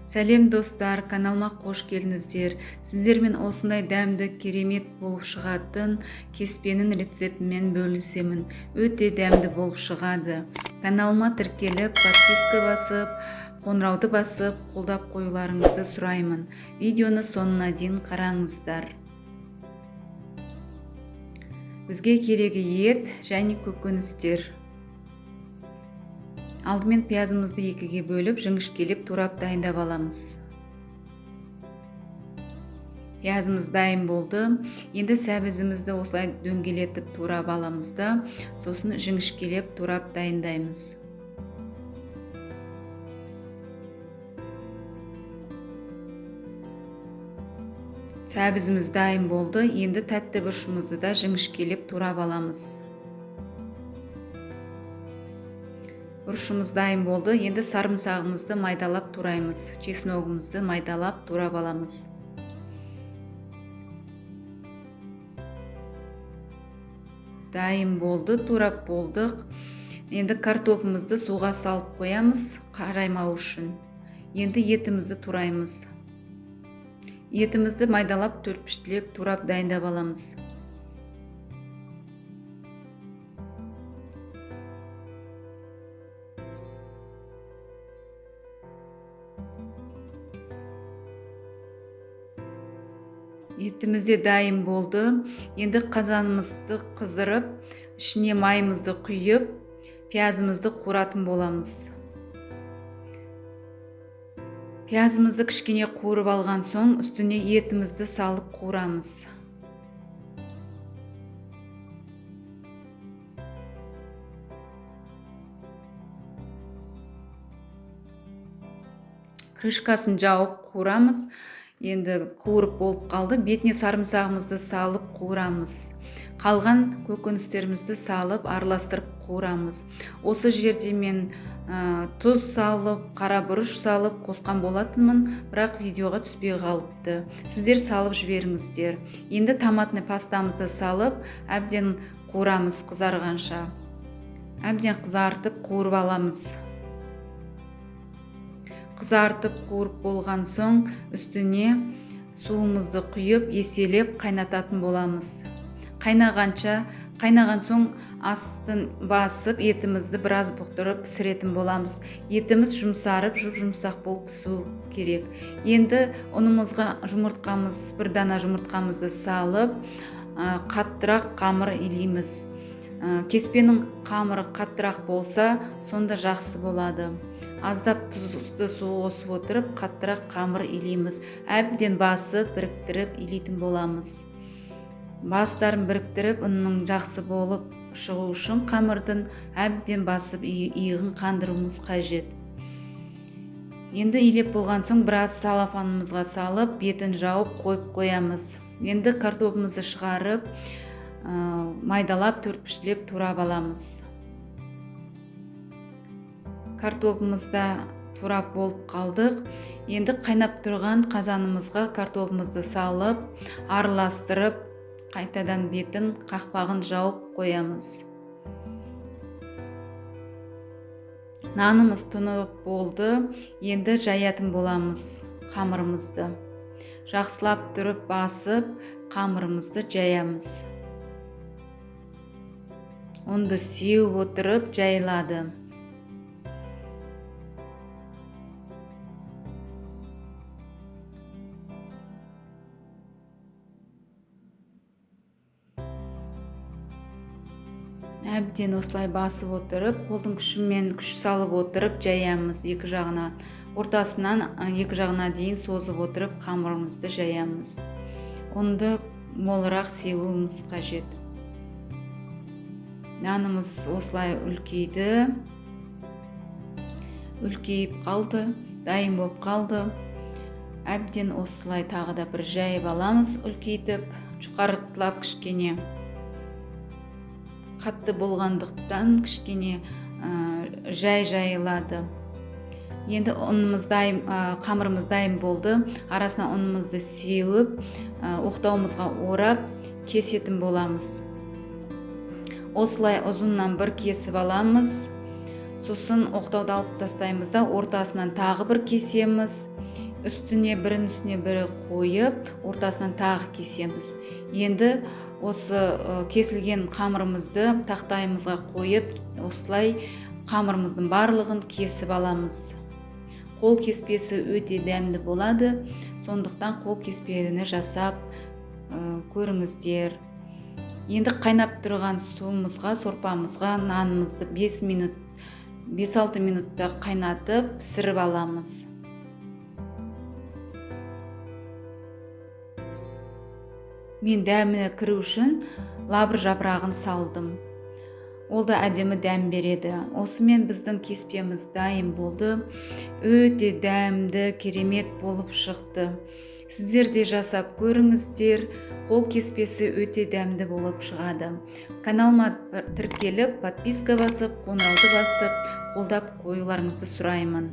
Сәлем достар, каналыма қош келдіңіздер. Сіздермен осындай дәмді керемет болып шығатын кеспенің рецептімен бөлісемін. Өте дәмді болып шығады. Каналыма тіркеліп, подписка басып, қоңырауды басып, қолдап қоюларыңызды сұраймын. Видеоны соңына дейін қараңыздар. Бізге керегі ет және көкөністер. Алдымен пиязымызды екіге бөліп, жіңішкелеп турап дайындап аламыз. Пиязымыз дайын болды. Енді сәбізімізді осылай дөңгелетіп турап аламыз да, сосын жіңішкелеп турап дайындаймыз. Сәбізіміз дайын болды. Енді тәтті бұрышымызды да жіңішкелеп турап аламыз. Бұрышымыз дайын болды. Енді сарымсағымызды майдалап тураймыз. Чесногымызды майдалап турап аламыз. Дайын болды, турап болдық. Енді картопымызды суға салып қоямыз, қараймау үшін. Енді етімізді тураймыз. Етімізді майдалап төртпіштілеп турап дайындап аламыз. Етімізде дайын болды. Енді қазанымызды қыздырып, ішіне майымызды құйып, пиязымызды қуыратын боламыз. Пиязымызды кішкене қуырып алған соң, үстіне етімізді салып қуырамыз. Крышкасын жауып қуырамыз. Енді қуырып болып қалды. Бетіне сарымсағымызды салып қуырамыз. Қалған көкөністерімізді салып, араластырып қуырамыз. Осы жерде мен тұз салып, қара бұрыш салып қосқан болатынмын, бірақ видеоға түспей қалыпты. Сіздер салып жіберіңіздер. Енді томатный пастамызды салып, әбден қуырамыз қызарғанша. Әбден қызартып қуырып аламыз. Қызартып қуырып болған соң, үстіне суымызды құйып, еселеп қайнататын боламыз. Қайнаған соң астын басып, етімізді біраз бұқтырып пісіретін боламыз. Етіміз жұмсарып, жұмсақ болып пісу керек. Енді ұнымызға бір дана жұмыртқамызды салып, қаттырақ қамыр илейміз. Кеспенің қамыры қаттырақ болса, сонда жақсы болады. Аздап тұзды су қосып отырып, қаттырақ қамыр илейміз. Әбден басып, біріктіріп илейтін боламыз. Бастарын біріктіріп, ұнның жақсы болып шығу үшін қамырдың әбден басып, иығын қандыруымыз қажет. Енді илеп болған соң, біраз салафанымызға салып, бетін жауып қойып қоямыз. Енді картопымызды шығарып, майдалап, төртпіштілеп турап аламыз. Картопымызда турап болып қалдық. Енді қайнап тұрған қазанымызға картопымызды салып, араластырып, қайтадан бетін, қақпағын жауып қоямыз. Нанымыз тұнып болды. Енді жаятын боламыз қамырымызды. Жақсылап тұрып басып, қамырымызды жаямыз. Онды сеуіп отырып жайылады. Әбден осылай басып отырып, қолдың күшімен күш салып отырып жаямыз екі жағына. Ортасынан екі жағына дейін созып отырып қамырымызды жаямыз. Онды молырақ сеуіміз қажет. Нанымыз осылай үлкейді. Үлкейіп қалды, дайын болып қалды. Әбден осылай тағы да бір жайып аламыз, үлкейтіп, жұқартылап кішкене. Қатты болғандықтан кішкене жайылады. Енді қамырымыз дайын болды. Арасына ұнымызды сеуіп, оқтауымызға орап, кесетін боламыз. Осылай ұзыннан бір кесіп аламыз. Сосын оқтауды алып тастаймыз да ортасынан тағы бір кесеміз. бірінің үстіне бірі қойып, ортасынан тағы кесеміз. Енді осы кесілген қамырымызды тақтайымызға қойып, осылай қамырымыздың барлығын кесіп аламыз. Қол кеспесі өте дәмді болады, сондықтан қол кеспені жасап көріңіздер. Енді қайнап тұрған суымызға, сорпамызға нанымызды 5-6 минутта қайнатып пісіріп аламыз. Мен дәміне кіру үшін лабыр жапырағын салдым. Ол да әдемі дәм береді. Осымен біздің кеспеміз дайын болды. Өте дәмді, керемет болып шықты. Сіздер де жасап көріңіздер. Қол кеспесі өте дәмді болып шығады. Каналыма тіркеліп, подписка басып, қоңырауды басып, қолдап қоюларыңызды сұраймын.